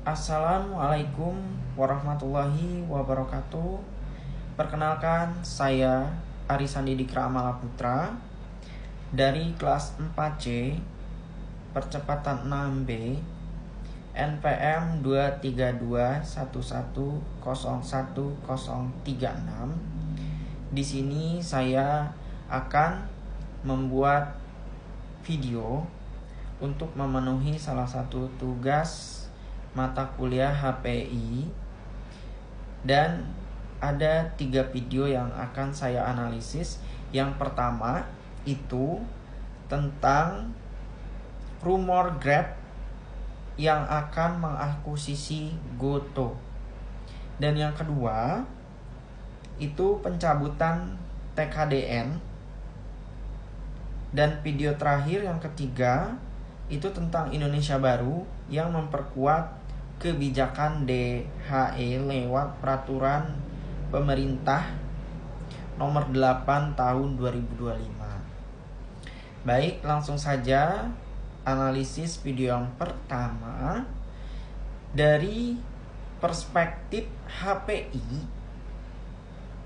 Assalamualaikum warahmatullahi wabarakatuh. Perkenalkan, saya Arisandi Dikra Amala Putra dari kelas 4C percepatan 6B NPM 23211011036. Di sini saya akan membuat video untuk memenuhi salah satu tugas mata kuliah HPI, dan ada 3 video yang akan saya analisis. Yang pertama itu tentang rumor Grab yang akan mengakuisisi Goto, dan yang kedua itu pencabutan TKDN, dan video terakhir yang ketiga itu tentang Indonesia Baru yang memperkuat kebijakan DHE lewat peraturan pemerintah nomor 8 tahun 2025. Baik, langsung saja analisis video yang pertama. Dari perspektif HPI,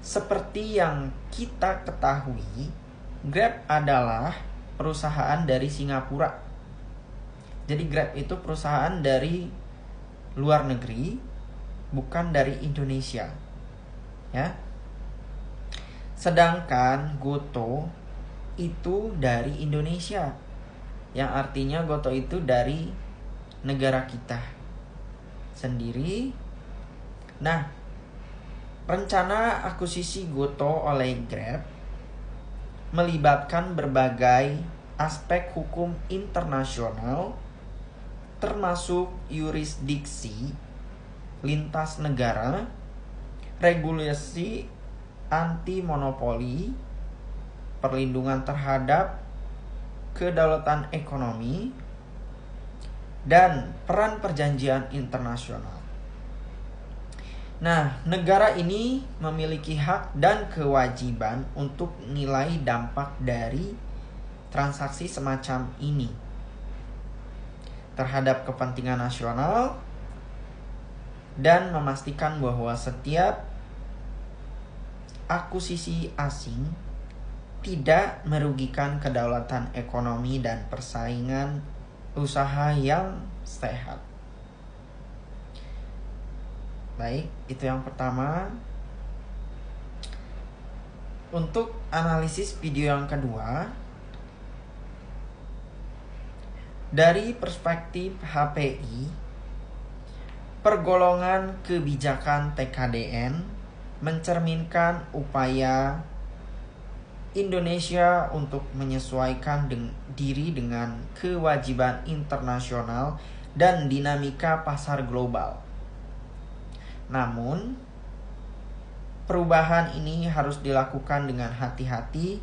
seperti yang kita ketahui, Grab adalah perusahaan dari Singapura. Jadi Grab itu perusahaan dari luar negeri, bukan dari Indonesia, ya. Sedangkan Goto itu dari Indonesia, yang artinya Goto itu dari negara kita sendiri. Nah, rencana akuisisi Goto oleh Grab melibatkan berbagai aspek hukum internasional, termasuk yurisdiksi lintas negara, regulasi anti monopoli, perlindungan terhadap kedaulatan ekonomi, dan peran perjanjian internasional. Nah, negara ini memiliki hak dan kewajiban untuk nilai dampak dari transaksi semacam ini terhadap kepentingan nasional, dan memastikan bahwa setiap akuisisi asing tidak merugikan kedaulatan ekonomi dan persaingan usaha yang sehat. Baik, itu yang pertama. Untuk analisis video yang kedua, dari perspektif HPI, pergolongan kebijakan TKDN mencerminkan upaya Indonesia untuk menyesuaikan diri dengan kewajiban internasional dan dinamika pasar global. Namun, perubahan ini harus dilakukan dengan hati-hati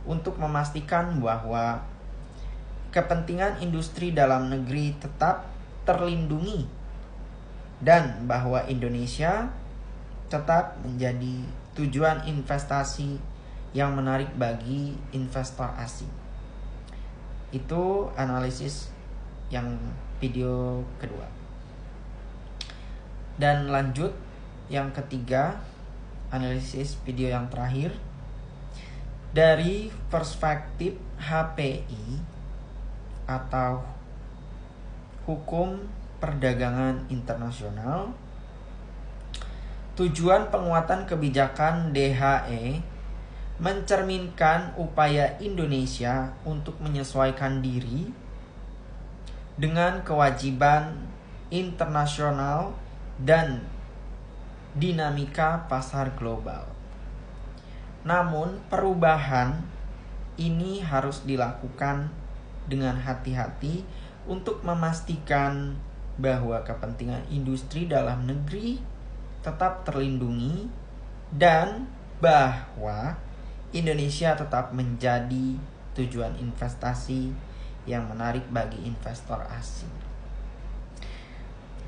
untuk memastikan bahwa kepentingan industri dalam negeri tetap terlindungi, dan bahwa Indonesia tetap menjadi tujuan investasi yang menarik bagi investor asing. Itu analisis yang video kedua. Dan lanjut yang ketiga, analisis video yang terakhir. Dari perspektif HPI atau hukum perdagangan internasional, tujuan penguatan kebijakan DHE mencerminkan upaya Indonesia untuk menyesuaikan diri dengan kewajiban internasional dan dinamika pasar global. Namun, perubahan ini harus dilakukan dengan hati-hati untuk memastikan bahwa kepentingan industri dalam negeri tetap terlindungi, dan bahwa Indonesia tetap menjadi tujuan investasi yang menarik bagi investor asing.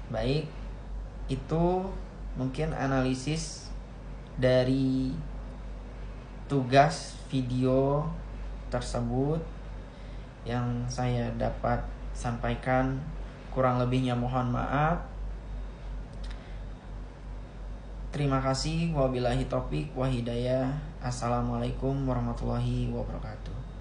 Baik, itu mungkin analisis dari tugas video tersebut yang saya dapat sampaikan. Kurang lebihnya mohon maaf. Terima kasih. Wabillahi taufik wa hidayah. Assalamualaikum warahmatullahi wabarakatuh.